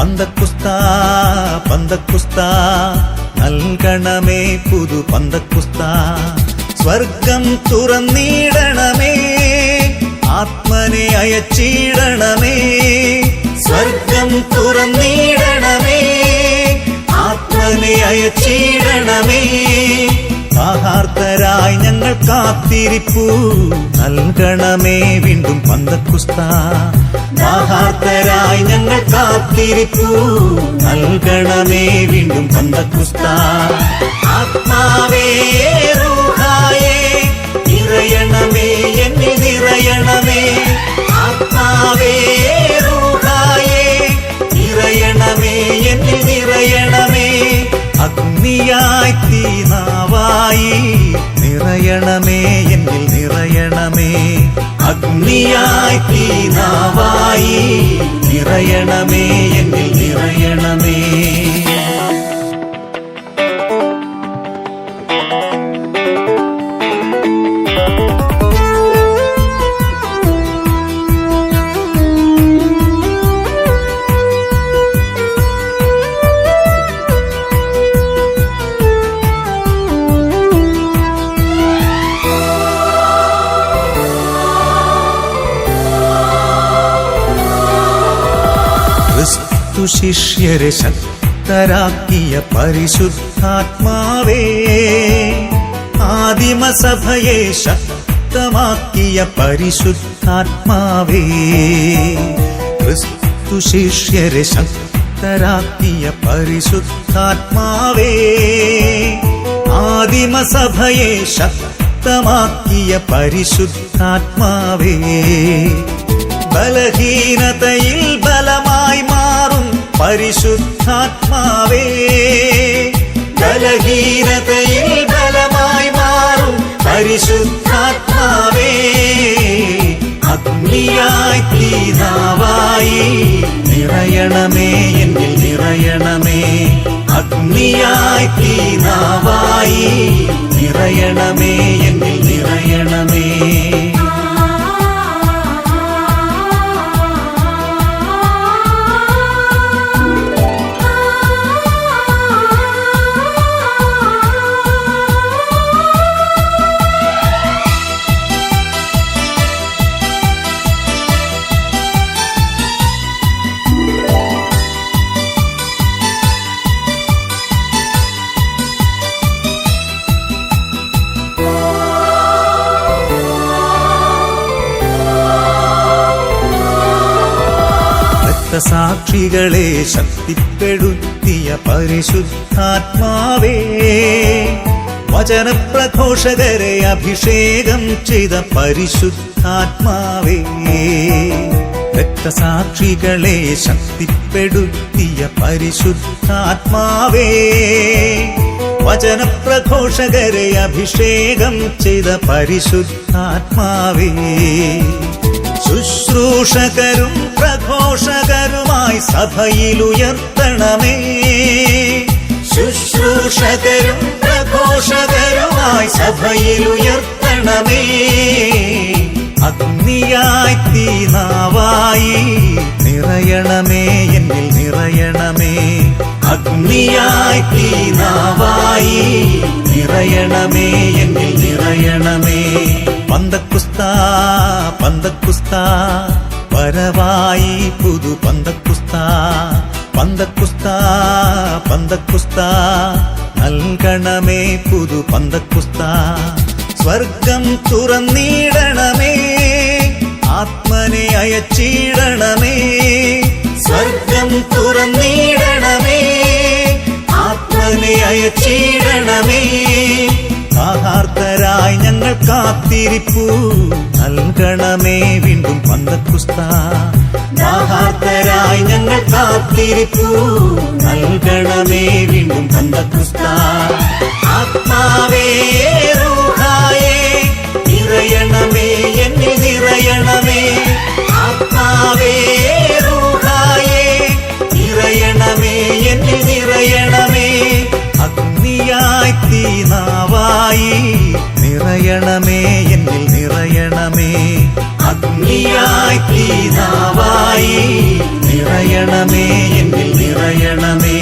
പന്തക്കുസ്താ പന്തക്കുസ്താ നൽകണമേ പുതു പന്തക്കുസ്താ. സ്വർഗം തുറന്നിടണമേ, ആത്മനെ അയച്ചിടണമേ. സ്വർഗം തുറന്നിടണമേ, ആത്മനെ അയച്ചിടണമേ. ദാഹാർത്തരായി ഞങ്ങൾ കാത്തിരിപ്പു നൽകണമേ വീണ്ടും പന്തക്കുസ്താ. ദാഹാർത്തരായി ഞങ്ങൾ കാത്തിരിപ്പു നൽകണമേ വീണ്ടും പന്തക്കുസ്താ. ആത്മാവേ റൂഹായേ നിറയണമേ, എന്നിൽ നിറയണമേ. ആത്മാവേ റൂഹായേ നിറയണമേ, എന്നിൽ നിറയണമേ. അഗ്നിയായി തീനാവായി നിറയണമേ, എന്നിൽ നിറയണമേ. അഗ്നിയായി തീനാവായി നിറയണമേ, എന്നിൽ നിറയണമേ. ശിഷ്യരെ ശക്തരാക്കിയ പരിശുദ്ധാത്മാവേ, ആദിമസഭയെ ശക്തമാക്കിയ പരിശുദ്ധാത്മാവേ. ക്രിസ്തു ശിഷ്യരെ ശക്തരാക്കിയ പരിശുദ്ധാത്മാവേ, ആദിമസഭയെ ശക്തമാക്കിയ പരിശുദ്ധാത്മാവേ. ബലഹീനതയിൽ ബലമായി മാറും പരിശുദ്ധാത്മാവേ, ബലഹീനതയിൽ ബലമായി മാറും പരിശുദ്ധാത്മാവേ. അഗ്നിയായി തീനാവായി നിറയണമേ, എന്നിൽ നിറയണമേ. അഗ്നിയായി തീനാവായി നിറയണമേ, എന്നിൽ നിറയണമേ. സാക്ഷികളെ ശക്തിപ്പെടുത്തിയ പരിശുദ്ധാത്മാവേ, വചനപ്രഘോഷകരെ അഭിഷേകം ചെയ്ത പരിശുദ്ധാത്മാവേ. രക്തസാക്ഷികളെ ശക്തിപ്പെടുത്തിയ പരിശുദ്ധാത്മാവേ, വചനപ്രഘോഷകരെ അഭിഷേകം ചെയ്ത പരിശുദ്ധാത്മാവേ. ശുശ്രൂഷകരും പ്രഘോഷകരുമായി സഭയിലുയർത്തണമേ, ശുശ്രൂഷകരും പ്രഘോഷകരുമായി സഭയിലുയർത്തണമേ. അഗ്നിയായി തീനാവായി നിറയണമേ, എന്നിൽ നിറയണമേ. അഗ്നിയായി തീനാവായി നിറയണമേ, എന്നിൽ നിറയണമേ. പന്തക്കുസ്താ പന്തക്കുസ്താ വരവായി പുതു പന്തക്കുസ്താ. പന്തക്കുസ്താ പന്തക്കുസ്താ നൽകണമേ പുതു പന്തക്കുസ്താ. സ്വർഗം തുറന്നിടണമേ, ആത്മനെ അയച്ചിടണമേ. സ്വർഗം തുറന്നിടണമേ, ആത്മനെ അയച്ചിടണമേ. ദാഹാർത്തരായി ഞങ്ങൾ കാത്തിരിപ്പു നൽകണമേ വീണ്ടും പന്തക്കുസ്താ. ദാഹാർത്തരായി ഞങ്ങൾ കാത്തിരിപ്പു നൽകണമേ വീണ്ടും പന്തക്കുസ്താ. ആത്മാവേ റൂഹായേ നിറയണമേ, എന്നിൽ നിറയണമേ. ആത്മാവേ റൂഹായേ നിറയണമേ, എന്നിൽ നിറയണമേ. അഗ്നിയായി തീനാവായി നിറയണമേ, എന്നിൽ നിറയണമേ. അഗ്നിയായി തീനാവായി നിറയണമേ എന്നിൽ നിറയണമേ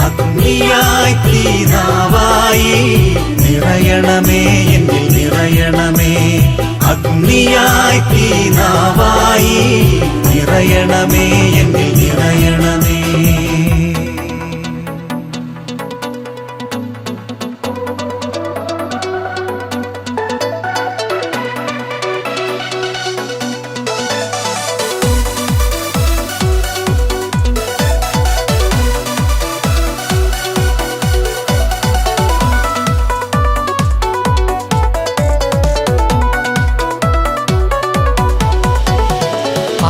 അഗ്നിയായി തീനാവായി നിറയണമേ എന്നിൽ നിറയണമേ അഗ്നിയായി തീനാവായി നിറയണമേ എന്നിൽ നിറയണമേ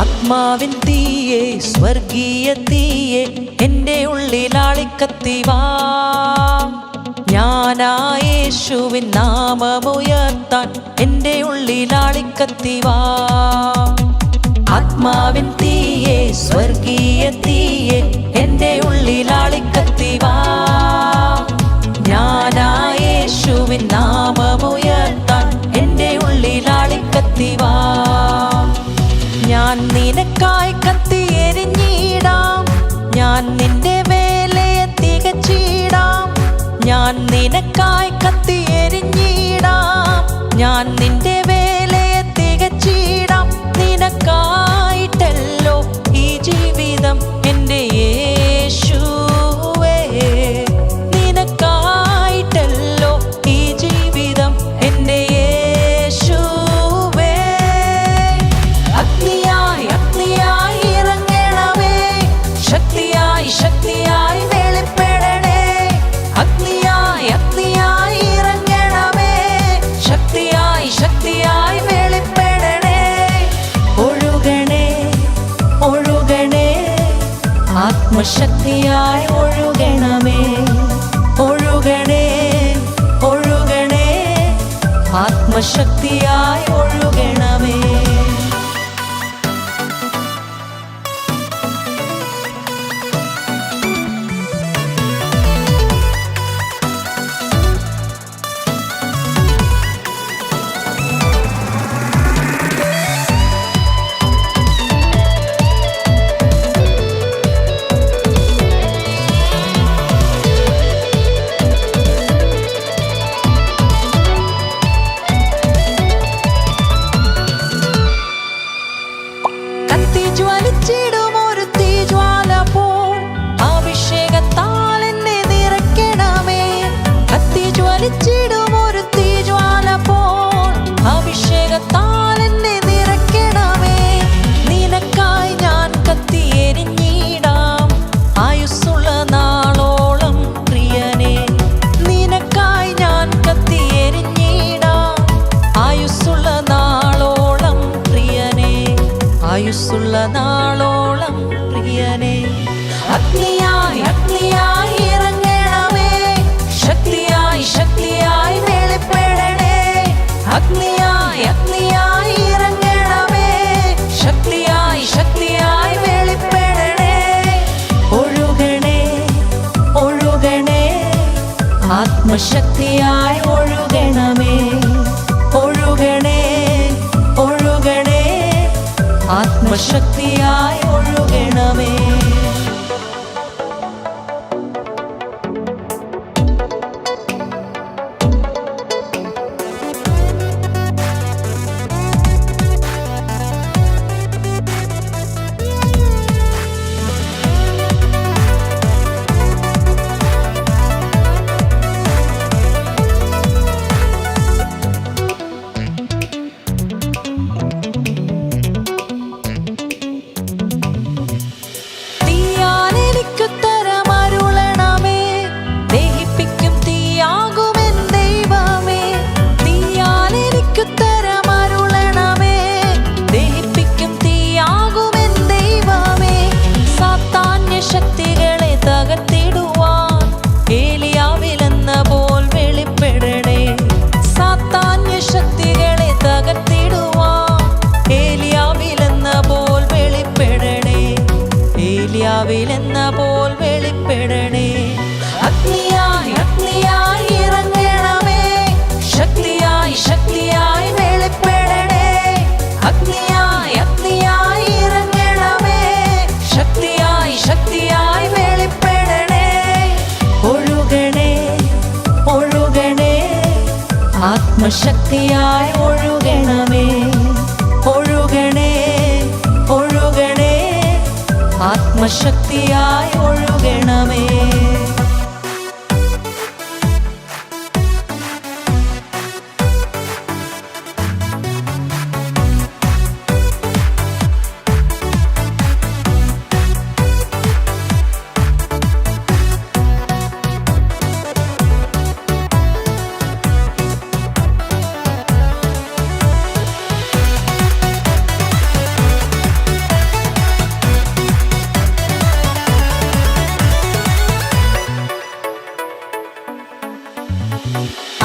ആത്മാവിൻ തീയെ സ്വർഗീയ തീയെ എൻ്റെ ഉള്ളിലാളിക്കത്തിവാ ഞാനായേശുവിൻ നാമമുയർത്താൻ എൻ്റെ ഉള്ളിലാളിക്കത്തിവാ ആത്മാവിൻ തീയെ സ്വർഗീയ തീയെ എൻ്റെ ഉള്ളിലാളിക്കത്തിവാ ഞാനായേശുവിൻ നാമമുയർത്താൻ എൻ്റെ ഉള്ളിലാളിക്കത്തിവാ ഞാൻ നിനക്കായി കത്തിയെരിഞ്ഞിടാം ഞാൻ നിന്റെ വേലയെ തികച്ചിടാം ഞാൻ നിനക്കായി കത്തിയെരിഞ്ഞിടാം ഞാൻ നിന്റെ വേലയെ തികച്ചിടാം നിനക്കായിട്ടല്ലോ ഈ ജീവിതം എൻ്റെ യേശുവേ നിനക്കായിട്ടല്ലോ ഈ ജീവിതം എൻ്റെ യേശുവേ അഗ്നിയായി അഗ്നിയായി ഇറങ്ങണമേ ശക്തിയായി ശക്തിയായി വെളിപ്പെടണേ അഗ്നിയായി അഗ്നിയായി ഇറങ്ങണമേ ശക്തിയായി ശക്തിയായി വെളിപ്പെടണേ ഒഴുകണേ ഒഴുകണേ ആത്മശക്തിയായി ഒഴുകണമേ ഒഴുകണേ ഒഴുകണേ ആത്മശക്തിയായി ഒഴുകണമേ ജ്വലിച്ചിടും ഒരു തീജ്വാല പോൽ അഭിഷേകത്താൽ എന്നെ നിറയ്ക്കണമേ കത്തി ജ്വലിച്ചിടും ഒരു തീജ്വാല പോൽ അഭിഷേകത്താൽ എന്നെ നിറയ്ക്കണമേ നിനക്കായി ഞാൻ കത്തിയെരിഞ്ഞിടാം ആയുസ്സുള്ള നാളോളം പ്രിയനേ നിനക്കായി ഞാൻ കത്തിയെരിഞ്ഞിടാം ആയുസ്സുള്ള നാളോളം പ്രിയനേ ആയുസ്സുള്ള നാളോളം പ്രിയനേ അഗ്നിയായി അഗ്നിയായി ഇറങ്ങണമേ ശക്തിയായി ശക്തിയായി വെളിപ്പെടണേ അഗ്നിയായി അഗ്നിയായി ഇറങ്ങണമേ ശക്തിയായി ശക്തിയായി വെളിപ്പെടണേ ഒഴുകണേ ഒഴുകണേ ആത്മശക്തിയായി ഒഴുകണമേ ഒഴുകണേ ഒഴുകണേ ആത്മശക്തിയായി ഒഴുകണമേ ഏലിയാവിലെന്ന പോൽ വെളിപ്പെടണേ അഗ്നിയായി അഗ്നിയായി ഇറങ്ങണമേ ശക്തിയായി ശക്തിയായി വെളിപ്പെടണേ അഗ്നിയായി അഗ്നിയായി ഇറങ്ങണമേ ശക്തി ആത്മശക്തിയായി ഒഴുകണമേ, ഒഴുകണേ, ഒഴുകണേ, ആത്മശക്തിയായി ഒഴുകണമേ.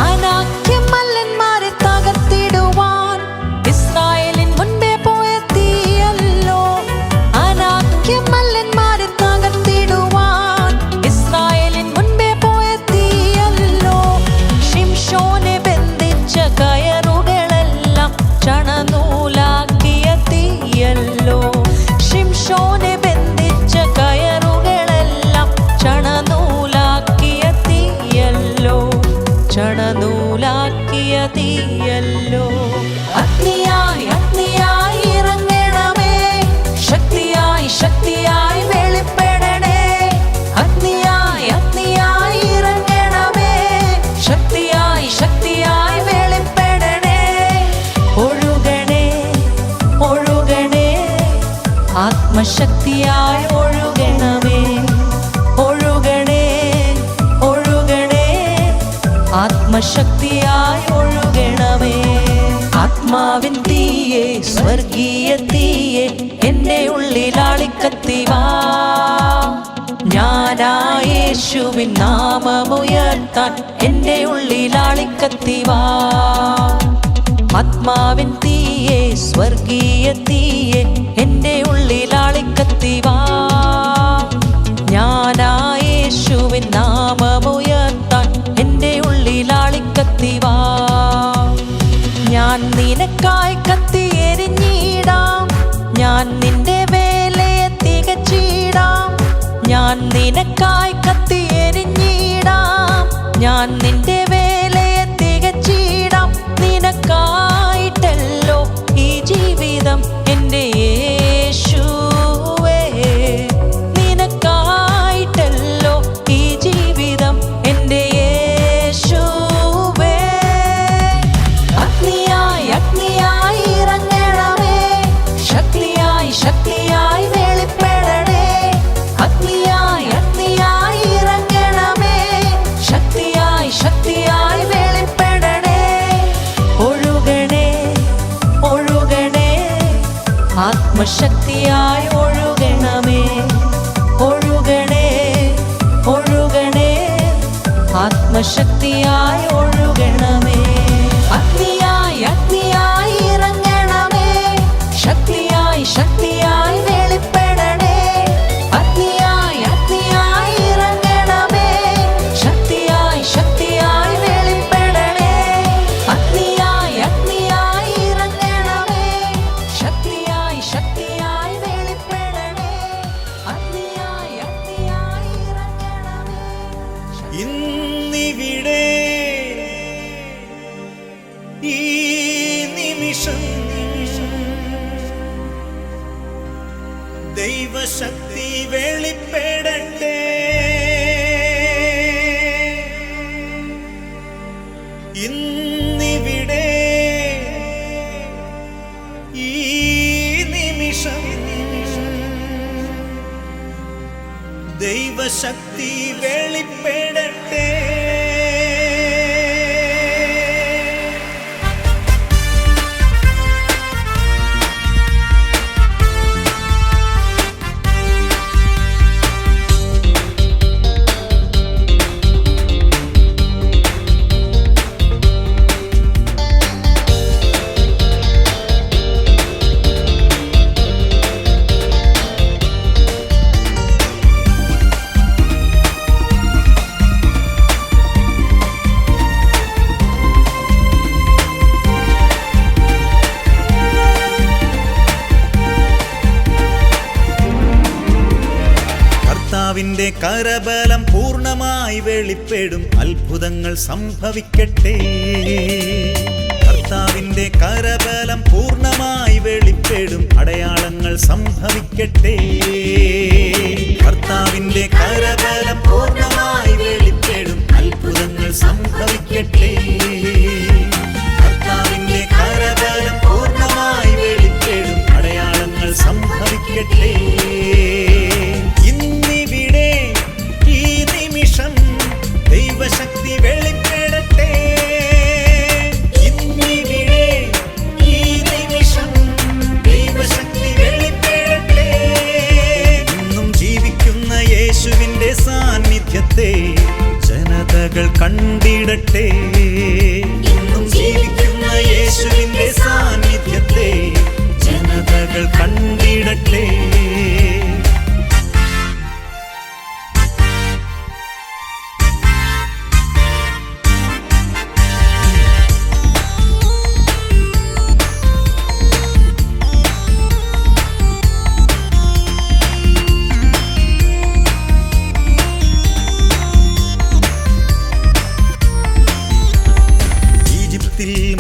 അനാക്യമല്ലന്മാരെ തകർത്തിടുവാൻ ഇസ്രായേലിൻ മുൻപേ പോയ തീയല്ലോ. അനാക്യമല്ലന്മാരെ തകർത്തിടുവാൻ ഇസ്രായേലിൻ മുൻപേ പോയ തീയല്ലോ. ശിംശോനെ ബന്ധിച്ച കയറുകളെല്ലാം ചണനൂലാക്കിയ തീയല്ലോ. ശിംശോനെ ബന്ധിച്ച കയറുകളെല്ലാം ചണനൂലാക്കിയ തീയല്ലോ, ചണനൂലാക്കിയ തീയല്ലോ. അഗ്നിയായി അഗ്നിയായി ഇറങ്ങണമേ, ശക്തിയായി ശക്തിയായി വെളിപ്പെടണേ. അഗ്നിയായി അഗ്നിയായി ഇറങ്ങണമേ, ശക്തിയായി ശക്തിയായി വെളിപ്പെടണേ. ഒഴുകണേ, ഒഴുകണേ, ആത്മശക്തിയായി ഒഴുകണമേ, ഒഴുകണേ, ഒഴുകണേ, ആത്മശക്തിയായി ഒഴുകണമേ. ആത്മാവിൻ തീയെ, സ്വർഗീയ തീയെ, എന്റെ ഉള്ളിലാളിക്കത്തിവാ. ഞാനാ യേശുവിൻ നാമമുയർത്താൻ എന്റെ ഉള്ളിലാളിക്കത്തിവാ. ആത്മാവിൻ തീയെ, സ്വർഗീയ തീയെ, എന്റെ ഉള്ളിലാളിക്കത്തിവാ. ഞാനാ യേശുവിൻ നാമമുയർത്താൻ എന്റെ ഉള്ളിലാളിക്കത്തിവാ. ഞാൻ നിനക്കായി കത്തി എരിഞ്ഞിടാം, ഞാൻ നിന്റെ വേലയെ തികച്ചിടാം. ഞാൻ നിനക്കായി കത്തി എരിഞ്ഞിടാം, ഞാൻ നിന്റെ വേലയെ തികച്ചിടാം. നിനക്കായിട്ടല്ലോ ഈ ജീവിതം എൻ്റെ യേശുവേ, നിനക്കായിട്ടല്ലോ ഈ ജീവിതം എൻ്റെ യേശുവേ. അഗ്നിയായി അഗ്നിയായി ഇറങ്ങണമേ, ശക്തിയായി ശക്തിയായി വെളിപ്പെടണേ. അഗ്നിയായി അഗ്നിയായി ഇറങ്ങണമേ, ശക്തിയായി ശക്തിയായി വെളിപ്പെടണേ. ഒഴുകണേ, ഒഴുകണേ, ആത്മശക്തിയായി ഒഴുകണമേ, ഒഴുകണേ, ഒഴുകണേ, ആത്മശക്തിയായി ഒഴുകണമേ. അഗ്നിയായി അഗ്നിയായി ഇറങ്ങണമേ, ശക്തിയായി ശക്തിയായി വെളിപ്പെടണേ. അഗ്നിയായി അഗ്നിയായി ഇറങ്ങണമേ, ശക്തിയായി ശക്തിയായി വെളിപ്പെടണേ. അഗ്നിയായി അഗ്നിയായി ഇറങ്ങണമേ, ശക്തിയായി ശക്തിയായി വെളിപ്പെടണേ. അഗ്നിയായി അഗ്നിയായി ഇറങ്ങണമേ. ഇന്നിവിടെ ഈ നിമിഷം ദൈവശക്തി വെളിപ്പെടട്ടെ. ഇന്നിവിടെ ഈ നിമിഷം ദൈവശക്തി വെളിപ്പെടട്ടെ. കർത്താവിന്റെ കരബലം പൂർണ്ണമായി വെളിപ്പെടും അത്ഭുതങ്ങൾ സംഭവിക്കട്ടെ. കർത്താവിന്റെ കരബലം പൂർണ്ണമായി വെളിപ്പെടും അടയാളങ്ങൾ സംഭവിക്കട്ടെ. കർത്താവിന്റെ കരബലം പൂർണ്ണമായി വെളിപ്പെടും അത്ഭുതങ്ങൾ സംഭവിക്കട്ടെ. കർത്താവിന്റെ കരബലം പൂർണ്ണമായി വെളിപ്പെടും അടയാളങ്ങൾ സംഭവിക്കട്ടെ. ഇന്നിവിടെ ഈ നിമിഷം ദൈവശക്തി വെളിപ്പെടട്ടെ. ഇന്നിവിടെ ഈ നിമിഷം ദൈവശക്തി വെളിപ്പെടട്ടെ. ഇന്നും ജീവിക്കുന്ന യേശുവിന്റെ സാന്നിധ്യത്തെ ജനതകൾ കണ്ടിടട്ടെ. ഇന്നും ജീവിക്കുന്ന യേശുവിന്റെ സാന്നിധ്യത്തെ ജനതകൾ കണ്ടിടട്ടെ.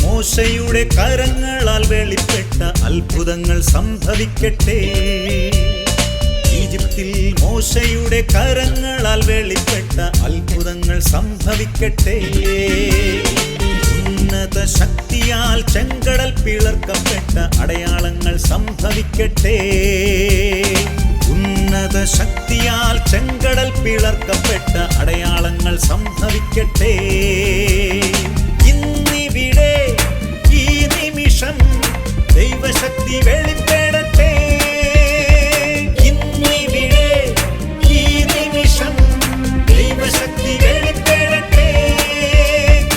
മോശയുടെ കരങ്ങളാൽ വെളിപ്പെട്ട അത്ഭുതങ്ങൾ സംഭവിക്കട്ടെ. ഈജിപ്തിൽ മോശയുടെ കരങ്ങളാൽ വെളിപ്പെട്ട അത്ഭുതങ്ങൾ സംഭവിക്കട്ടെ. ഉന്നത ശക്തിയാൽ ചെങ്കടൽ പിളർക്കപ്പെട്ട അടയാളങ്ങൾ സംഭവിക്കട്ടെ. ഉന്നത ശക്തിയാൽ ചെങ്കടൽ പിളർക്കപ്പെട്ട അടയാളങ്ങൾ സംഭവിക്കട്ടെ. ഇന്നിവിടെ ഈ നിമിഷം ദൈവശക്തി വെളിപ്പെടട്ടെ. ഇന്നിവിടെ ഈ നിമിഷം ദൈവശക്തി വെളിപ്പെടട്ടെ.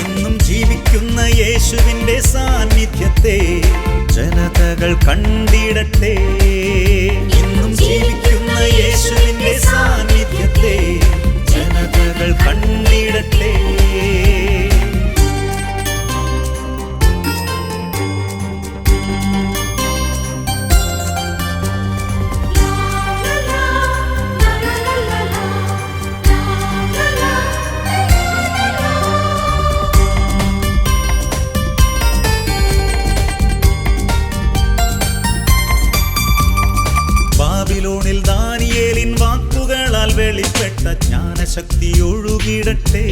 ഇന്നും ജീവിക്കുന്ന യേശുവിന്റെ സാന്നിധ്യത്തെ ജനതകൾ കണ്ടിടട്ടെ. ഇന്നും ജീവിക്കുന്ന യേശുവിന്റെ സാന്നിധ്യത്തെ ജനതകൾ കണ്ടിടട്ടെ. ബാബിലോണിൽ ദാനിയേലിൻ വാക്കുകളാൽ വെളിപ്പെട്ട ജ്ഞാനശക്തി ഒഴുകിടട്ടെ.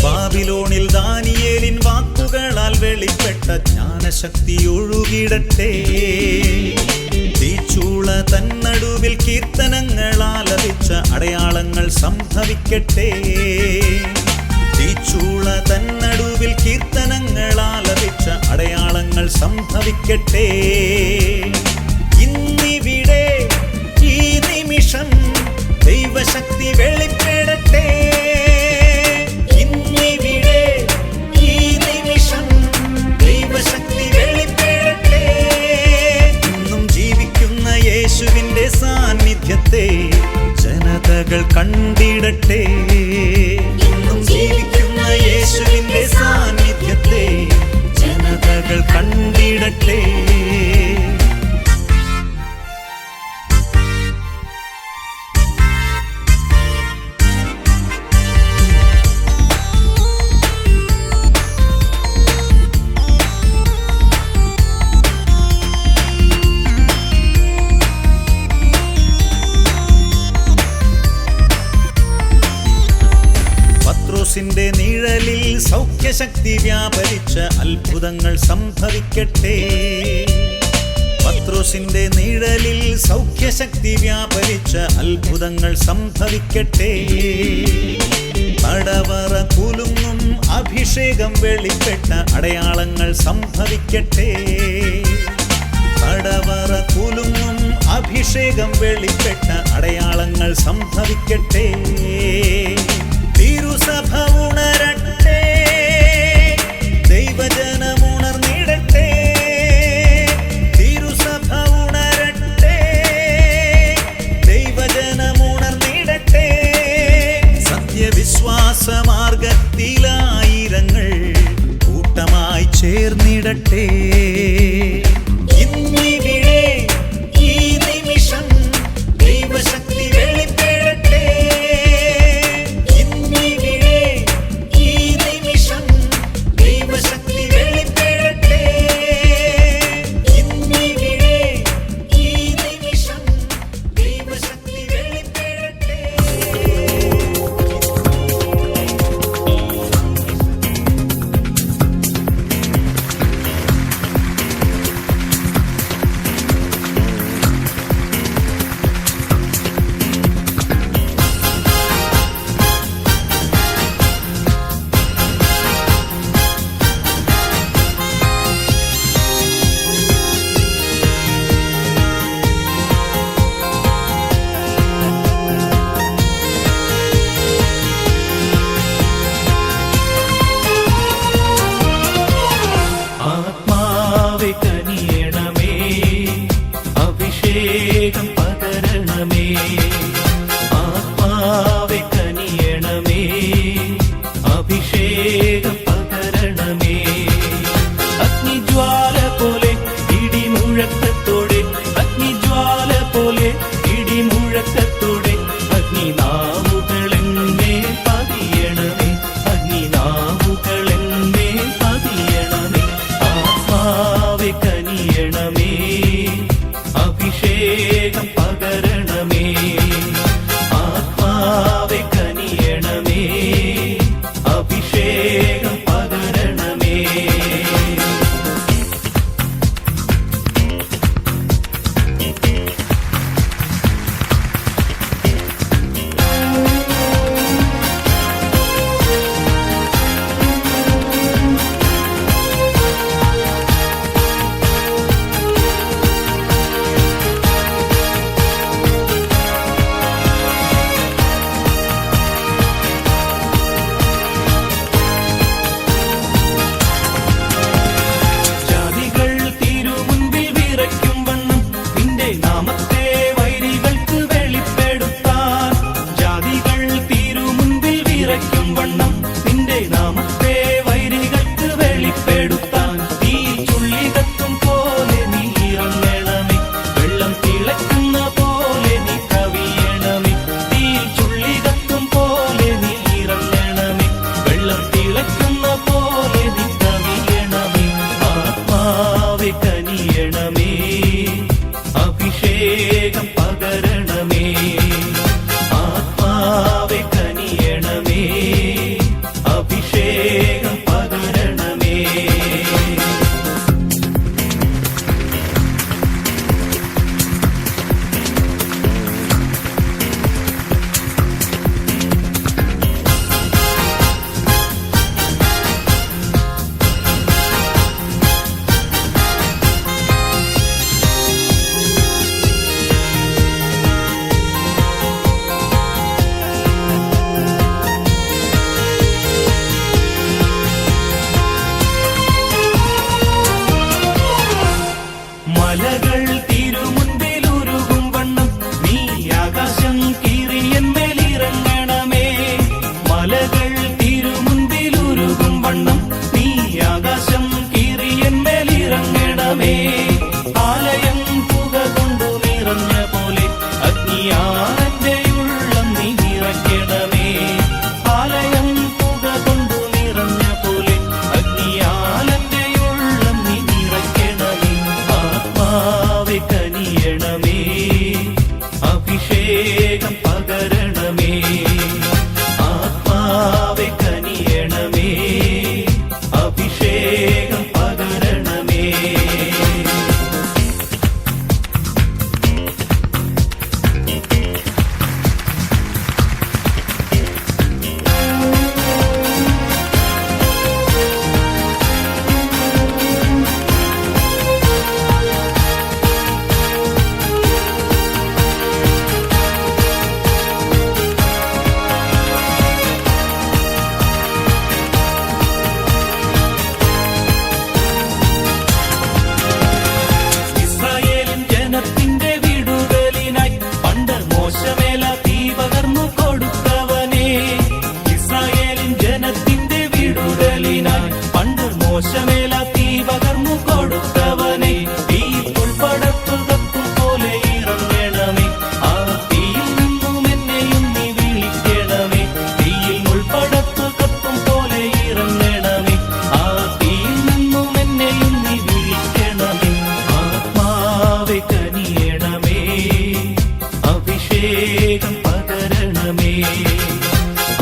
ബാബിലോണിൽ ദാനിയേലിൻ വാക്കുകളാൽ വെളിപ്പെട്ട ജ്ഞാനശക്തി ഒഴുകിടട്ടെ. തീച്ചൂള തന്നടുവിൽ കീർത്തനങ്ങൾ ആലപിച്ച അടയാളങ്ങൾ സംഭവിക്കട്ടെ. തീച്ചൂള തന്നടുവിൽ കീർത്തനങ്ങൾ ആലപിച്ച അടയാളങ്ങൾ സംഭവിക്കട്ടെ. ഇന്നിവിടെ ഈ നിമിഷം ദൈവശക്തി വെളിപ്പെടട്ടെ. ഇന്നിവിടെ ഈ നിമിഷം ദൈവശക്തി വെളിപ്പെടട്ടെ. ഇന്നും ജീവിക്കുന്ന യേശുവിന്റെ സാന്നിധ്യത്തെ ജനതകൾ കണ്ടിടട്ടെ. ഇന്നും ജീവിക്കുന്ന യേശുവിന്റെ സാന്നിധ്യത്തെ ജനതകൾ കണ്ടിടട്ടെ. പത്രോസിന്റെ നിഴലിൽ സൗഖ്യശക്തി വ്യാപരിച്ച അത്ഭുതങ്ങൾ സംഭവിക്കട്ടെ. പത്രോസിന്റെ നിഴലിൽ സൗഖ്യശക്തി വ്യാപരിച്ച അത്ഭുതങ്ങൾ സംഭവിക്കട്ടെ. തടവറ കുലുങ്ങും അഭിഷേകം വെളിപ്പെട്ട അടയാളങ്ങൾ സംഭവിക്കട്ടെ. തടവറ കുലുങ്ങും അഭിഷേകം വെളിപ്പെട്ട അടയാളങ്ങൾ സംഭവിക്കട്ടെ. തിരുസഭ ഉണരട്ടെ. ദൈവജനമുണർന്നിടട്ടെ. തിരുസഭ ഉണരട്ടെ. ദൈവജനമുണർന്നിടട്ടെ. സത്യവിശ്വാസ മാർഗത്തിലായിരങ്ങൾ കൂട്ടമായി ചേർന്നിടട്ടെ. ഇന്നിവിടെ ഈ നിമിഷം ദൈവശക്തി വെളിപ്പെടട്ടെ.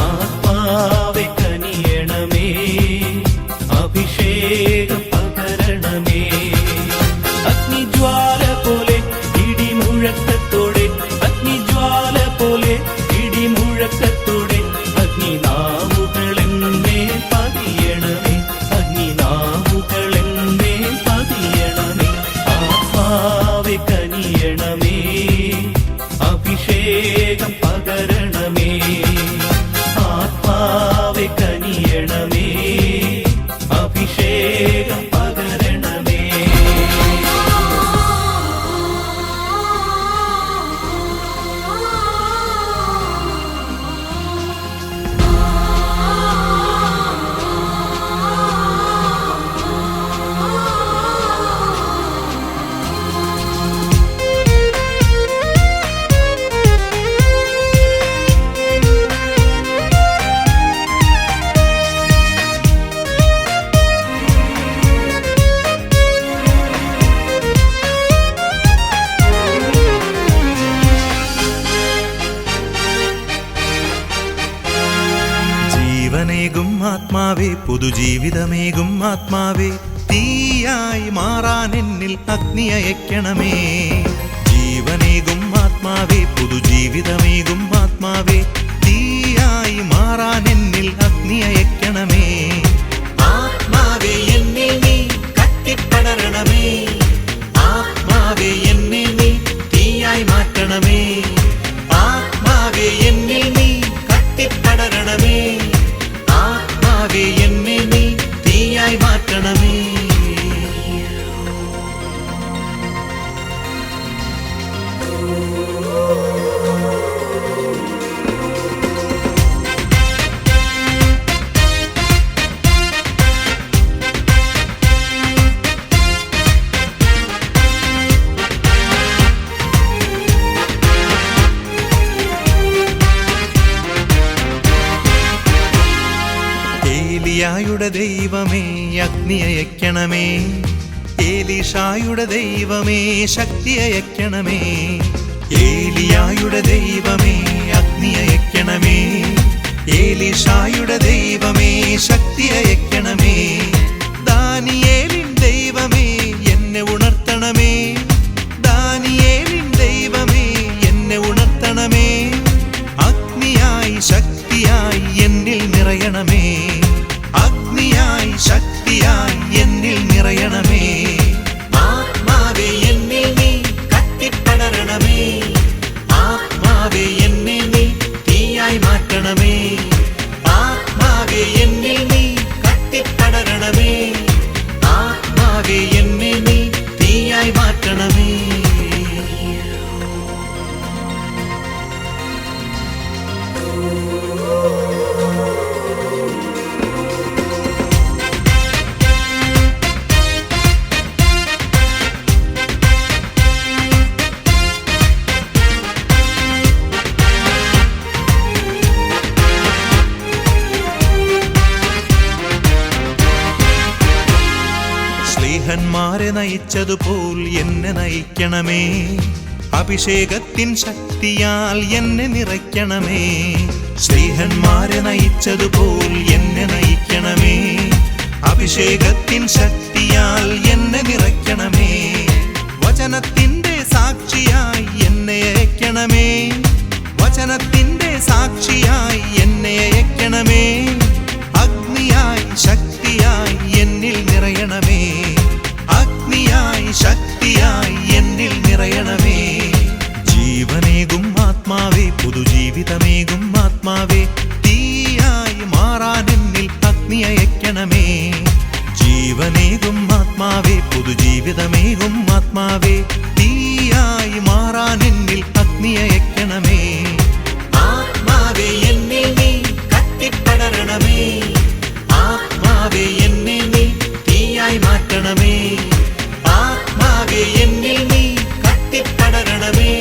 ആത്മാവേ കനിയണമേ അഭിഷേകം പകരണമേ അഗ്നിജ്വാല പോലെ ഇടിമുഴക്കത്തോടെ അഗ്നിജ്വാല പോലെ ഇടിമുഴക്കത്തോടെ അഗ്നിനാവുകളെന്നേ പതിയണമേ അഗ്നിനാവുകളെന്നേ പതിയണമേ ആത്മാവേ കനിയണമേ അഭിഷേകം പകരണമേ ആത്മാവേ കനിയണമേ അഭിഷേകം പകരണമേ ജീവനേകും ആത്മാവേ പുതുജീവിതമേകും ആത്മാവേ തീയായി മാറാൻ എന്നിൽ അഗ്നി അയക്കണമേ ജീവനേകും ആത്മാവേ പുതുജീവിതമേകും ആത്മാവേ തീയായി മാറാൻ എന്നിൽ അഗ്നി അയക്കണമേ ആത്മാവേ എന്നിൽ നീ കത്തിപ്പടരണമേ ആത്മാവേ എന്നിൽ നീ തീയായി മാറ്റണമേ ആത്മാവേ എന്നിൽ നീ കത്തിപ്പടരണമേ ആത്മാവേ എന്നെ നീ തീയായി മാറ്റണമേ ഏലിയായുടെ ദൈവമേ അഗ്നി അയക്കണമേ ഏലീഷായുടെ ദൈവമേ ശക്തി അയക്കണമേ ഏലിയായുടെ ദൈവമേ അഗ്നി അയക്കണമേ ഏലീഷായുടെ ദൈവമേ ശക്തി അയക്കണമേ ദാനിയേലിൻ ദൈവമേ എന്നെ ഉണർത്തണമേ ദാനിയേലിൻ ദൈവമേ എന്നെ ഉണർത്തണമേ അഗ്നിയായി ശക്തിയായി എന്നിൽ നിറയണമേ അഗ്നിയായി ശക്തിയായി എന്നിൽ നിറയണമേ ആത്മാവേ എന്നിൽ നീ കത്തിപ്പടരണമേ ആത്മാവേ എന്നെ നീ തീയായി മാറ്റണമേ ആത്മാവേ എന്നിൽ നീ കത്തിപ്പടരണമേ ആത്മാവേ എന്നെ നീ തീയായി മാറ്റണമേ സ്ലീഹന്മാരെ നയിച്ചതുപോൽ എന്നെ നയിക്കണമേ അഭിഷേകത്തിൻ ശക്തിയാൽ എന്നെ നിറയ്ക്കണമേ സ്ലീഹന്മാരെ നയിച്ചതുപോൽ എന്നെ നയിക്കണമേ അഭിഷേകത്തിൻ ശക്തിയാൽ എന്നെ നിറയ്ക്കണമേ വചനത്തിന്റെ സാക്ഷിയായി എന്നെ അയക്കണമേ വചനത്തിന്റെ സാക്ഷിയായി എന്നെ അയക്കണമേ അഗ്നിയായി ശക്തിയായി എന്നിൽ നിറയണമേ അഗ്നിയായി ശക്തിയായി എന്നിൽ നിറയണമേ ജീവനേകും ആത്മാവേ പുതുജീവിതമേകും ആത്മാവേ തീയായി മാറാൻ എന്നിൽ അഗ്നി അയക്കണമേ ജീവനേകും ആത്മാവേ പുതുജീവിതമേകും ആത്മാവേ തീയായി മാറാൻ എന്നിൽ അഗ്നി അയക്കണമേ ആത്മാവേ എന്നിൽ നീ കത്തിപ്പടരണമേ ആത്മാവേ എന്നെ നീ തീയായി മാറ്റണമേ ആത്മാവേ എന്നിൽ നീ കത്തിപ്പടരണമേ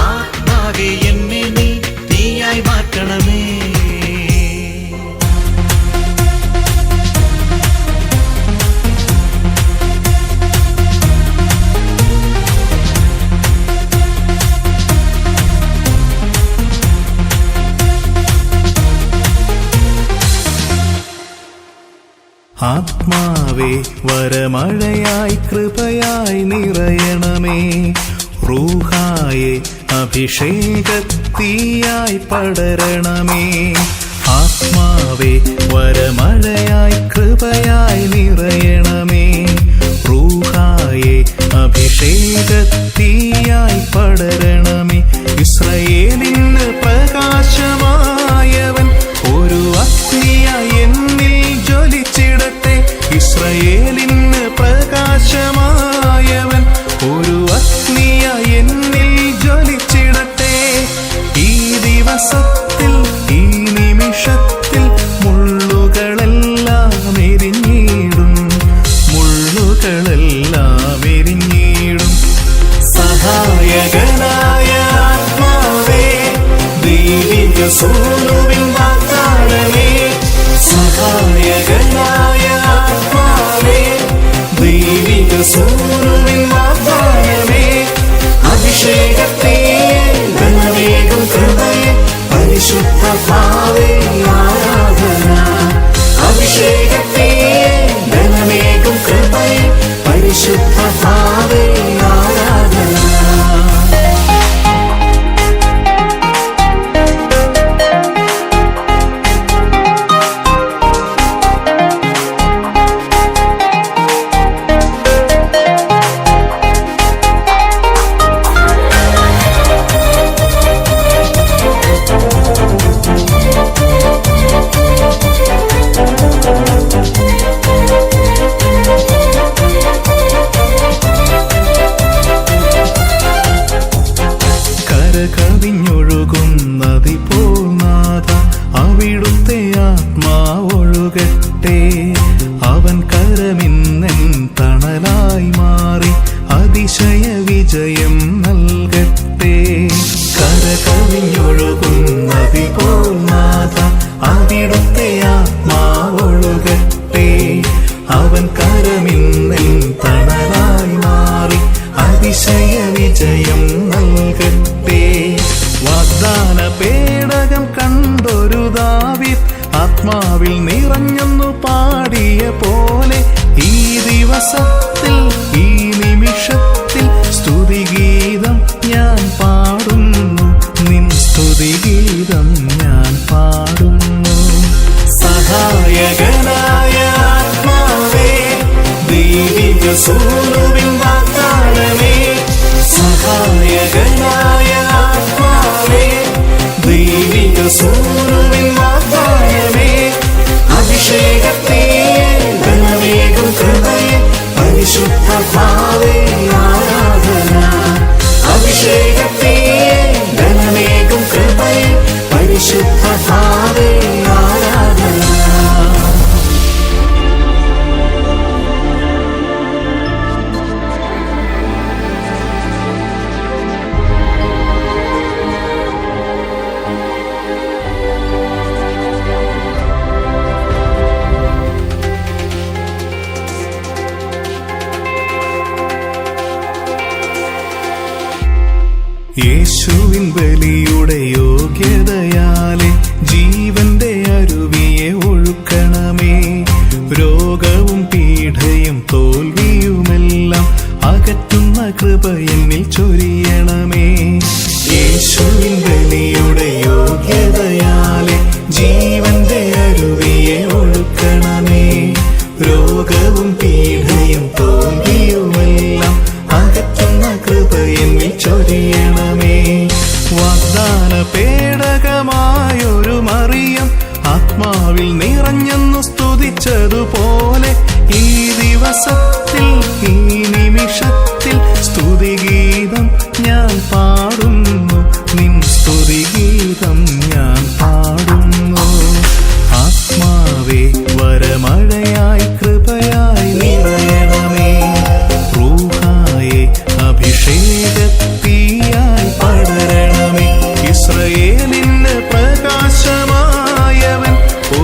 ആത്മാവേ എന്നെ നീ തീയായി മാറ്റണമേ ആത്മാവേ വരമഴയായി കൃപയായി നിറയണമേ. റൂഹായെ അഭിഷേകത്തീയായി പടരണമേ. ആത്മാവേ വരമഴയായി കൃപയായി നിറയണമേ. റൂഹായെ അഭിഷേകത്തീയായി പടരണമേ. ഇസ്രായേലിന് പ്രകാശമായവൻ ഒരു അഗ്നിയായി എന്നിൽ ജ്വലിച്ചിടട്ടെ. ഇസ്രായേലിന് പ്രകാശമായവൻ ഒരു അഗ്നിയായി എന്നിൽ ജ്വലിച്ചിടട്ടെ. ഈ ദിവസത്തിൽ ഈ നിമിഷത്തിൽ മുള്ളുകളെല്ലാം എരിഞ്ഞിടും, മുള്ളുകളെല്ലാം എരിഞ്ഞിടും. സഹായകനായ ആത്മാവേ ദൈവിക സൂനുവിൻ വാഗ്ദാനമേ. സഹായകനായ ആത്മാവേ ദൈവിക സൂനുവിൻ വാഗ്ദാനമേ. അഭിഷേകത്തെ ധനമേകും കൃപയെ പരിശുദ്ധ ഭാവേ ആരാധന. അഭിഷേകത്തെ ധനമേകും കൃപയെ പരിശുദ്ധ ഭാവേ ആരാധന. കവിഞ്ഞൊഴുകുന്നതിപ്പോൾ നാഥ അവിടുത്തെ ആത്മാവൊഴുകട്ടെ. അവൻ കരമിന്നൻ തണലായി മാറി അതിശയ വിജയം നൽകട്ടെ. കവിഞ്ഞൊഴുകുന്നതിപ്പോൾ നാഥ അവിടുത്തെ ആത്മാവൊഴുകട്ടെ. അവൻ കരമിന്നൻ തണലായി മാറി അതിശയ വിജയം നൽകട്ടെ. വാഗ്ദാന പേടകം കണ്ടൊരു ദാവീദ് ആത്മാവിൽ നിറഞ്ഞൊന്നു പാടിയ പോലെ ഈ ദിവസത്തിൽ ഈ നിമിഷത്തിൽ സ്തുതിഗീതം ഞാൻ പാടുന്നു, നിൻ സ്തുതിഗീതം ഞാൻ പാടുന്നു. സഹായകനായ ആത്മാവേ ദൈവിക സൂനുവിൻ വാഗ്ദാനമേ. സഹായകനായ ആത്മാവേ ദൈവിക സൂനുവിൻ വാഗ്ദാനമേ. അഭിഷേകത്തെ ധനമേകും കൃപയെ പരിശുദ്ധ ഭാവേ ആരാധന. അഭിഷേകത്തെ ധനമേകും കൃപയെ പരിശുദ്ധ ഭാവേ ആരാധന. യേശുവിൻ ബലിയുടെ യോഗ്യതയാലെ ജീവന്റെ അരുവിയെ ഒഴുക്കണമേ. രോഗവും പീഡയും തോൽവിയുമെല്ലാം അകറ്റുന്ന കൃപ എന്നിൽ ചൊരിയണമേ. യേശുവിൻ ബലിയുടെ യോഗ്യതയാലെ ജീവന്റെ അരുവിയെ ഒഴുക്കണമേ. രോഗവും പീഡയും തോൽവിയുമെല്ലാം അകറ്റുന്ന കൃപ എന്നിൽ ചൊരിയണമേ. വാഗ്ദാന പേടകമായൊരു മറിയം ആത്മാവിൽ നിറഞ്ഞെന്നു സ്തുതിച്ചതുപോലെ ഈ ദിവസത്തിൽ ഈ നിമിഷത്തിൽ സ്തുതിഗീതം ഞാൻ പാടുന്നു, നിൻ സ്തുതിഗീതം ഞാൻ പാടുന്നു. ആത്മാവേ വരമഴയായി കൃപയായി നിറയണമേ. റൂഹായെ അഭിഷേകത്തീയായി പടരണമേ. ഇസ്രായേലിന് പ്രകാശമായവൻ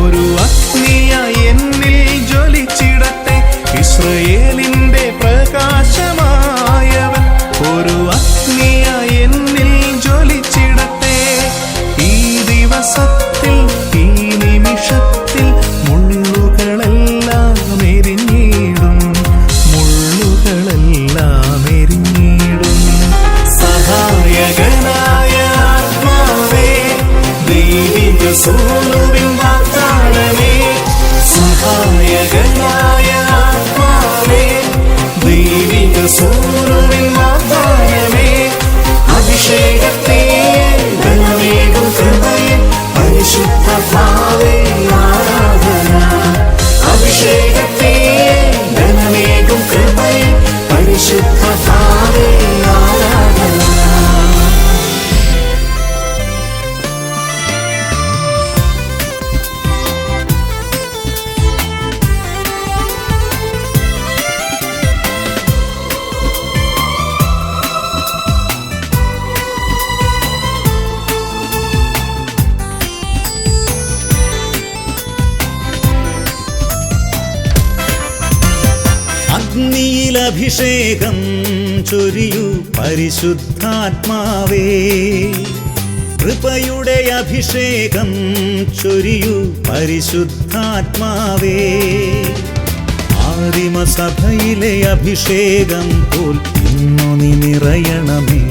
ഒരു അഗ്നിയായി എന്നിൽ ജ്വലിച്ചിടട്ടെ. ഇസ്രായേലിന്റെ പ്രകാശമായവൻ ഒരു അഗ്നിയായി എന്നിൽ ജ്വലിച്ചിടട്ടെ. ഈ ദിവസത്തിൽ ഈ നിമിഷത്തിൽ മുള്ളുകളെല്ലാം സൂനുവിൻ വാഗ്ദാനമേ, സഹായകനായ ആത്മാവേ, ദൈവിക സൂനുവിൻ വാഗ്ദാനമേ, അഭിഷേകത്തെ ബലമേകും കൃപയെ പരിശുദ്ധാത്മാവേ ആരാധന. അഭിഷേകത്തെ ബലമേകും കൃപയെ പരിശുദ്ധാത്മാവേ ആരാധന. അഗ്നിയിൽ അഭിഷേകം ചൊരിയൂ പരിശുദ്ധാത്മാവേ, കൃപയുടെ അഭിഷേകം ചൊരിയൂ പരിശുദ്ധാത്മാവേ. ആദിമസഭയിലെ അഭിഷേകം പോൽ ഇന്നു നീ നിറയണമേ,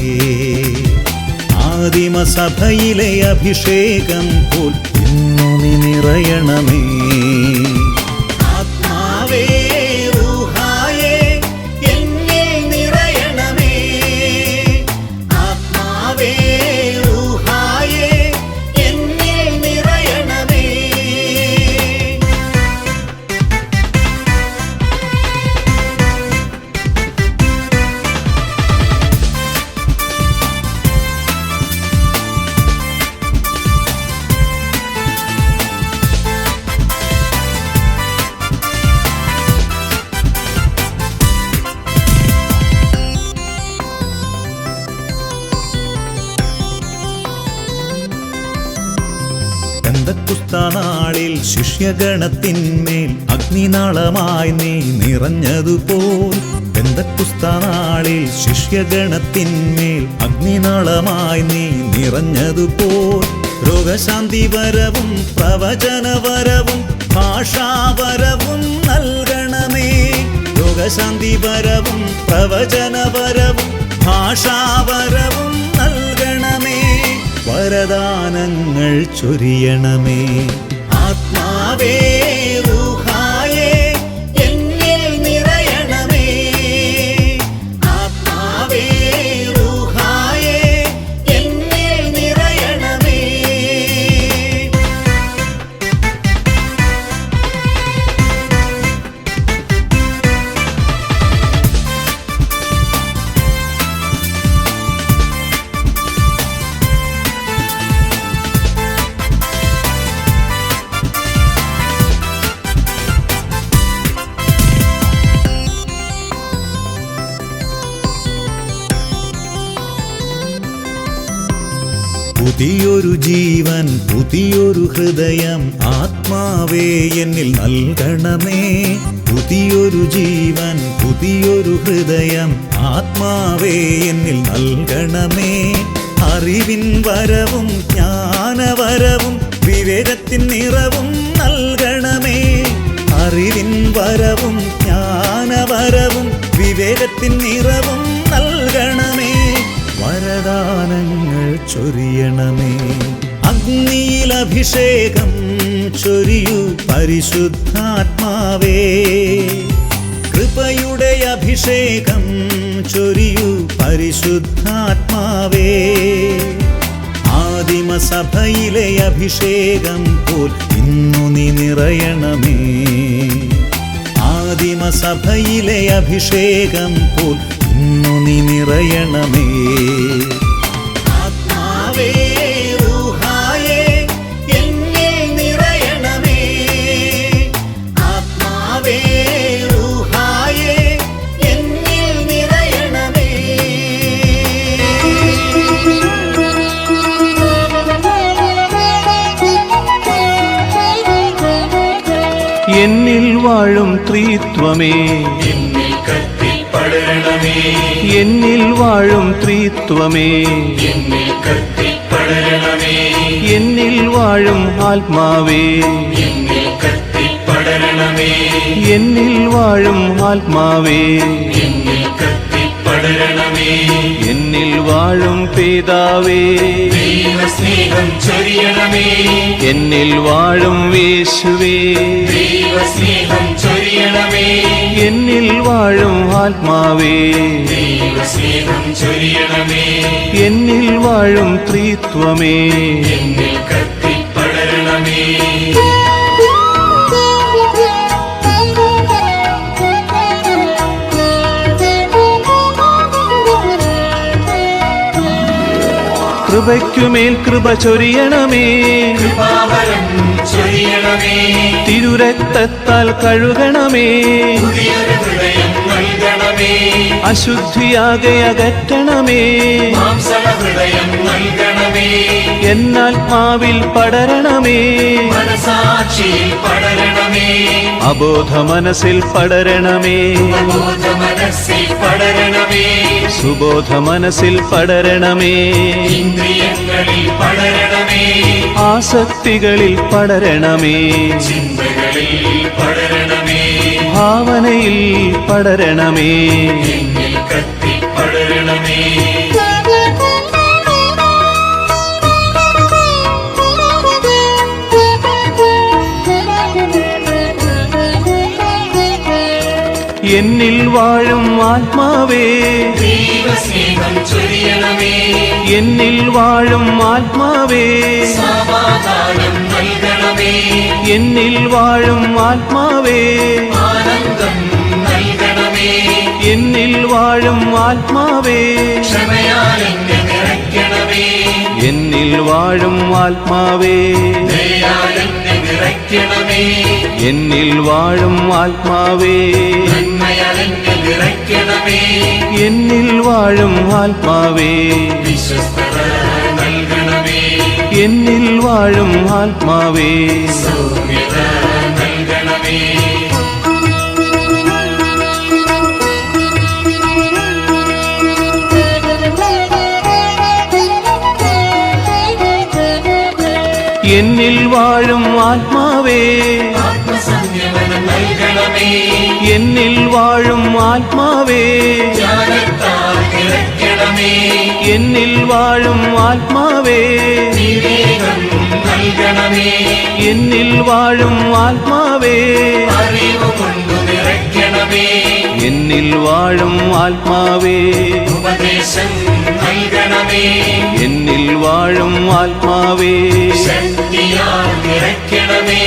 ആദിമസഭയിലെ അഭിഷേകം പോൽ ഇന്നു നീ നിറയണമേ. ആത്മാവേ പെന്തക്കുസ്താനാളിൽ ശിഷ്യഗണത്തിന്മേൽ അഗ്നിനാളമായി നീ നിറഞ്ഞതുപോൽ, പെന്തക്കുസ്താനാളിൽ ശിഷ്യഗണത്തിന്മേൽ അഗ്നിനാളമായി നീ നിറഞ്ഞതുപോൽ, രോഗശാന്തിവരവും പ്രവചനവരവും ഭാഷാവരവും നൽകണമേ. രോഗശാന്തിവരവും പ്രവചനവരവും ഭാഷാവരവും നൽകണമേ. വരദാനങ്ങൾ ചൊരിയണമേ. ആത്മാവേ റൂഹായേ എന്നിൽ നിറയണമേ, ആത്മാവേ റൂഹായേ എന്നിൽ നിറയണമേ. പുതിയൊരു ജീവൻ പുതിയൊരു ഹൃദയം ആത്മാവേ എന്നിൽ നൽകണമേ. പുതിയൊരു ജീവൻ പുതിയൊരു ഹൃദയം ആത്മാവേ എന്നിൽ നൽകണമേ. അറിവിൻ വരവും ജ്ഞാനവരവും വിവേകത്തിൻ നിറവും നൽകണമേ. അറിവിൻ വരവും ജ്ഞാനവരവും വിവേകത്തിൻ നിറവും നൽകണമേ. വരദാനങ്ങൾ ചൊരിയണമേ. അഗ്നിയിൽ അഭിഷേകം ചൊരിയൂ പരിശുദ്ധാത്മാവേ, കൃപയുടെ അഭിഷേകം ചൊരിയൂ പരിശുദ്ധാത്മാവേ. ആദിമസഭയിലെ അഭിഷേകം പോൽ ഇന്നു നീ നിറയണമേ, ആദിമസഭയിലെ അഭിഷേകം പോൽ ഇന്നു നീ നിറയണമേ. ആത്മാവേ റൂഹായേ എന്നിൽ നിറയണമേ, ആത്മാവേ റൂഹായേ എന്നിൽ നിറയണമേ. എന്നിൽ വാഴും ത്രിത്വമേ, എന്നിൽ വാഴും ത്രിത്വമേ, എന്നിൽ വാഴും ആത്മാവേ, എന്നിൽ വാഴും ആത്മാവേ, എന്നിൽ വാഴും പിതാവേ, സ്നേഹം ചൊരി ചൊരിയണമേ എന്നിൽ വാഴും യേശുവേ ദൈവസ്നേഹം ചൊരിയണമേ എന്നിൽ വാഴും ആത്മാവേ ദൈവസ്നേഹം ചൊരിയണമേ എന്നിൽ വാഴും ത്രിത്വമേ എന്നിൽ കത്തിപ്പടരണമേ കൃപയ്ക്കുമേൽ കൃപ ചൊരിയണമേ കൃപാവരം ചൊരിയണമേ തിരുരക്തത്താൽ കഴുകണമേ പുതിയൊരു ഹൃദയം നൽകണമേ അശുദ്ധിയാകെ അകറ്റണമേ മാംസള ഹൃദയം നൽകണമേ എന്നാത്മാവിൽ പടരണമേ മനസാക്ഷിയിൽ പടരണമേ അബോധ മനസ്സിൽ പടരണമേ ബോധ മനസ്സിൽ പടരണമേ സുബോധ മനസ്സിൽ പടരണമേ ഇന്ദ്രിയങ്ങളിൽ പടരണമേ ആസക്തികളിൽ പടരണമേ ചിന്തകളിൽ പടരണമേ ഭാവനയിൽ പടരണമേ എന്നിൽ കത്തിപ്പടരണമേ എന്നിൽ വാഴും ആത്മാവേ ദൈവസ്നേഹം ചൊരിയണമേ എന്നിൽ വാഴും ആത്മാവേ സമാധാനം നൽകണമേ എന്നിൽ വാഴും ആത്മാവേ ആനന്ദം നൽകണമേ എന്നിൽ വാഴും ആത്മാവേ ക്ഷമയാൽ എന്നെ നിറയ്ക്കണമേ എന്നിൽ വാഴും ആത്മാവേ ദയാൽ എന്നെ നിറയ്ക്കണമേ എന്നിൽ വാഴും ആത്മാവേ നന്മയാൽ എന്നെ നിറയ്ക്കണമേ എന്നിൽ വാഴും ആത്മാവേ വിശ്വസ്തത നൽകണമേ എന്നിൽ വാഴും ആത്മാവേ സൗമ്യത നൽകണമേ എന്നിൽ വാഴും ആത്മാവേ ആത്മസംയമനം നൽകണമേ എന്നിൽ വാഴും ആത്മാവേ ജ്ഞാനത്താൽ നിറയ്ക്കണമേ എന്നിൽ വാഴും ആത്മാവേ വിവേകം നൽകണമേ എന്നിൽ വാഴും ആത്മാവേ അറിവ് കൊണ്ടു നിറയ്ക്കണമേ എന്നിൽ വാഴും ആത്മാവേ ഉപദേശം നൽകണമേ എന്നിൽ വാഴും ആത്മാവേ ശക്തിയാൽ നിറയ്ക്കണമേ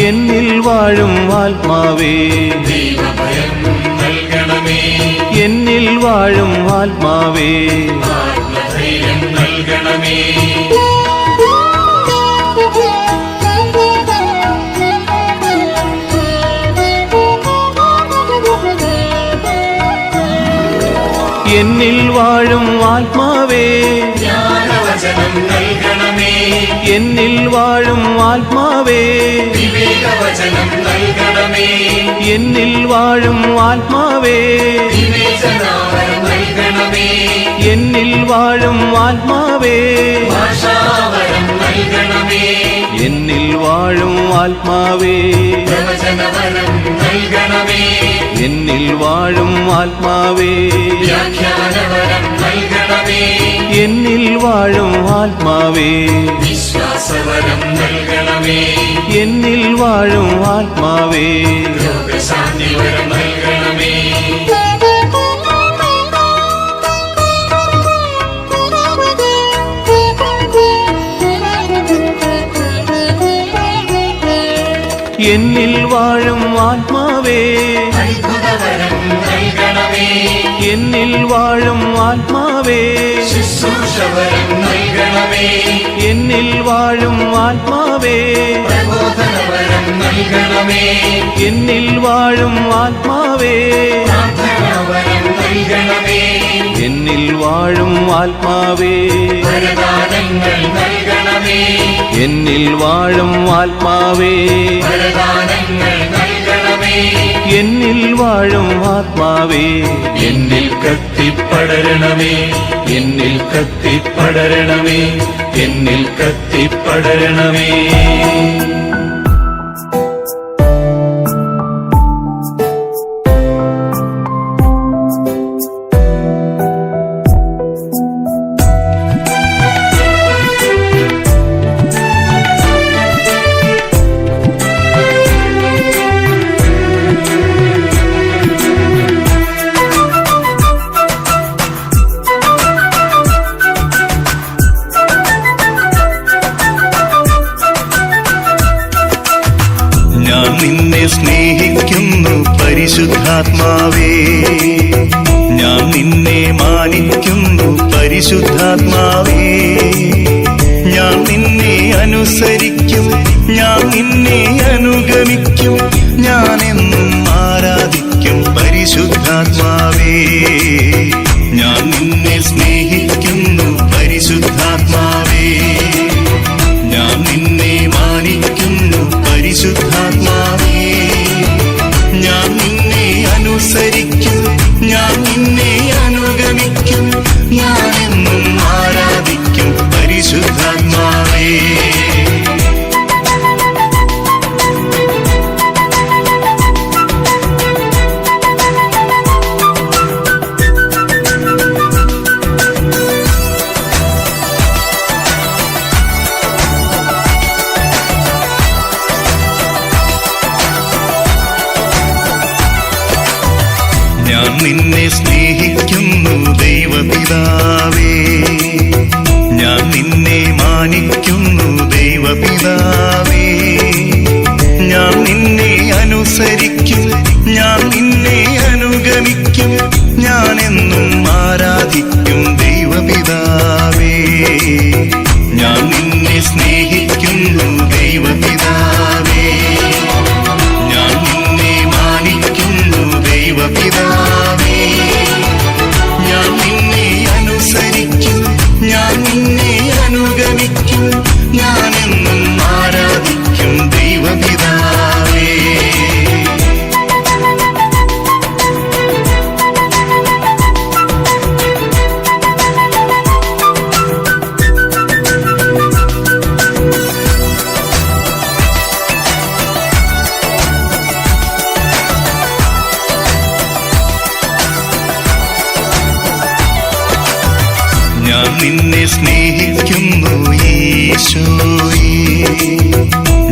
എന്നിൽ വാഴും ആത്മാവേ ദൈവഭയം നൽകണമേ എന്നിൽ വാഴും ആത്മാവേ ആത്മധൈര്യം നൽകണമേ എന്നിൽ വാഴും ആത്മാവേ ജ്ഞാനവചനം നൽകണമേ എന്നിൽ വാഴും ആത്മാവേ വിവേകവചനം നൽകണമേ എന്നിൽ വാഴും ആത്മാവേ വിവേചനാവരം നൽകണമേ എന്നിൽ വാഴും ആത്മാവേ ഭാഷാവരം നൽകണമേ എന്നിൽ വാഴും ആത്മാവേ പ്രവചനവരം നൽകണമേ എന്നിൽ വാഴും ആത്മാവേ വ്യാഖ്യാനവരം നൽകണമേ എന്നിൽ വാഴും ആത്മാവേ വിശ്വാസവരം നൽകണമേ എന്നിൽ വാഴും ആത്മാവേ രോഗശാന്തിവരം നൽകണമേ എന്നിൽ വാഴും ആത്മാവേ അത്ഭുതവരം നൽകണമേ എന്നിൽ വാഴും ആത്മാവേ ശുശ്രൂഷവരം നൽകണമേ എന്നിൽ വാഴും ആത്മാവേ പ്രബോധനവരം നൽകണമേ എന്നിൽ വാഴും ആത്മാവേ പ്രാർത്ഥനാവരം നൽകണമേ എന്നിൽ വാഴും ആത്മാവേ വരദാനങ്ങൾ നൽകണമേ എന്നിൽ വാഴും ആത്മാവേ വരദാനങ്ങൾ നൽകണമേ എന്നിൽ വാഴും ആത്മാവേ എന്നിൽ കത്തിപ്പടരണമേ എന്നിൽ കത്തിപ്പടരണമേ എന്നിൽ കത്തിപ്പടരണമേ ഞാൻ നിന്നെ സ്നേഹിക്കുന്നു പരിശുദ്ധാത്മാവേ, ഞാൻ നിന്നെ മാനിക്കുന്നു പരിശുദ്ധാത്മാവേ, ഞാൻ നിന്നെ അനുസരിക്കും, ഞാൻ നിന്നെ അനുഗമിക്കും, ഞാൻ എന്നും ആരാധിക്കും പരിശുദ്ധാത്മാവേ. ഞാൻ നിന്നെ സ്നേഹിക്കുന്നു പരിശുദ്ധാത്മാവേ, ഞാൻ നിന്നെ മാനിക്കുന്നു പരിശുദ്ധാത്മാവേ, ഞാൻ നിന്നെ അനുസരിക്കും, ഞാൻ നിന്നെ അനുഗമിക്കും, ഞാൻ എന്നും ആരാധിക്കും പരിശുദ്ധാത്മാവേ. ഞാൻ നിന്നെ സ്നേഹിക്കുന്നു ദൈവപിതാവേ, ഞാൻ നിന്നെ മാനിക്കുന്നു ദൈവപിതാവേ, ഞാൻ നിന്നെ അനുസരിക്കും, ഞാൻ നിന്നെ അനുഗമിക്കും, ഞാൻ എന്നും ആരാധിക്കും ദൈവപിതാവേ. ഞാൻ നിന്നെ സ്നേഹിക്കുന്നു ദൈവപിതാവേ, ഞാൻ നിന്നെ മാനിക്കുന്നു ദൈവപിതാവേ, ഞാൻ നിന്നെ അനുസരിക്കും, ഞാൻ നിന്നെ അനുഗമിക്കും, ഞാൻ എന്നും ആരാധിക്കും ദൈവപിതാവേ. ഞാൻ നിന്നെ സ്നേഹിക്കുന്നു ഈശോയേ,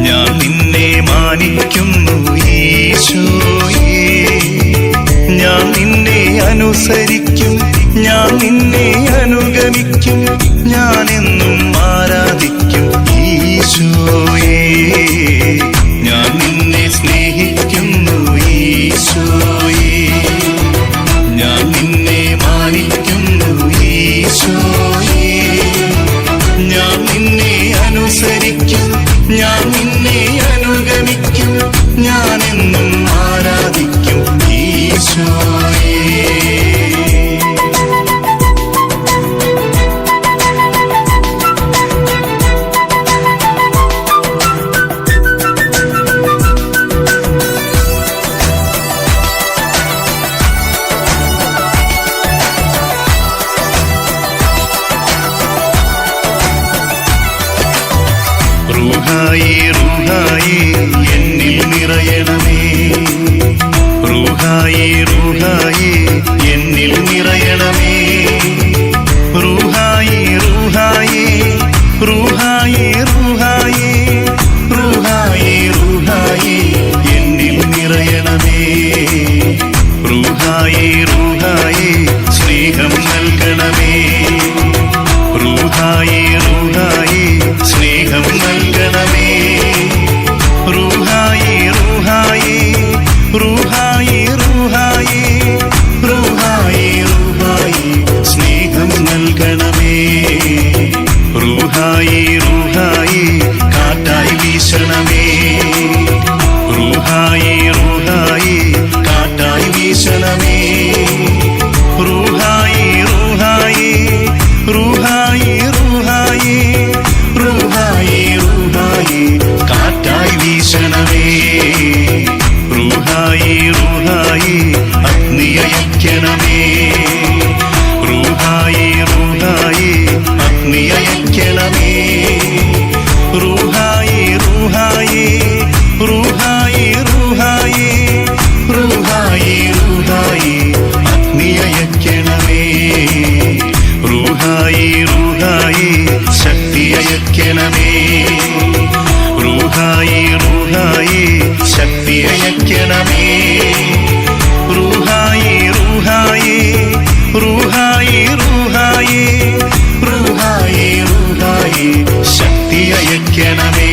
ഞാൻ നിന്നെ മാനിക്കുന്നു ഈശോയേ, ഞാൻ നിന്നെ അനുസരിക്കും, ഞാൻ നിന്നെ അനുഗമിക്കും, ഞാൻ എന്നും ആരാധിക്കും ഈശോയേ. ഞാൻ നിന്നെ സ്നേഹിക്കുന്നു ഈശോയേ, ഞാൻ നിന്നെ മാനിക്കുന്നു ഈശോയേ, ഞാൻ നിന്നെ അനുസരിക്കും, ഞാൻ നിന്നെ അനുഗമിക്കും, ഞാൻ എന്നും ആരാധിക്കും ഈശോയേ. റൂഹായേ റൂഹായേ എന്നിൽ നിറയണമേ, റൂഹായേ റൂഹായേ എന്നിൽ നിറയണമേ, റൂഹായേ റൂഹായേ റൂഹായേ റൂഹായേ റൂഹായേ റൂഹായേ എന്നിൽ നിറയണമേ, റൂഹായേ റൂഹായേ സ്നേഹം നൽകണമേ, റൂഹായേ റൂഹായേ സ്നേഹം നൽകണമേ, റൂഹായേ റൂഹായേ റൂഹായേ റൂഹായേ റൂഹായേ റൂഹായേ സ്നേഹം നൽകണമേ, റൂഹായേ റൂഹായേ കാറ്റായി വീശണമേ, റൂഹായേ റൂഹായേ കാറ്റായി വീശണമേ, റൂഹായേ റൂഹായേ റൂഹായേ റൂഹായേ റൂഹായേ റൂഹായേ കാറ്റായി വീശണമേ, റൂഹായേ റൂഹായേ അഗ്നിയയക്കണമേ, റൂഹായേ റൂഹായേ അഗ്നിയയക്കണമേ, റൂഹായേ റൂഹായേ റൂഹായേ റൂഹായേ റൂഹായേ റൂഹായേ അഗ്നിയയക്കണമേ, റൂഹായേ റൂഹായേ ശക്തിയയക്കണമേ, റൂഹായേ റൂഹായേ ശക്തിയയക്കണമേ, റൂഹായേ റൂഹായേ റൂഹായേ റൂഹായേ റൂഹായേ റൂഹായേ ശക്തിയയക്കണമേ.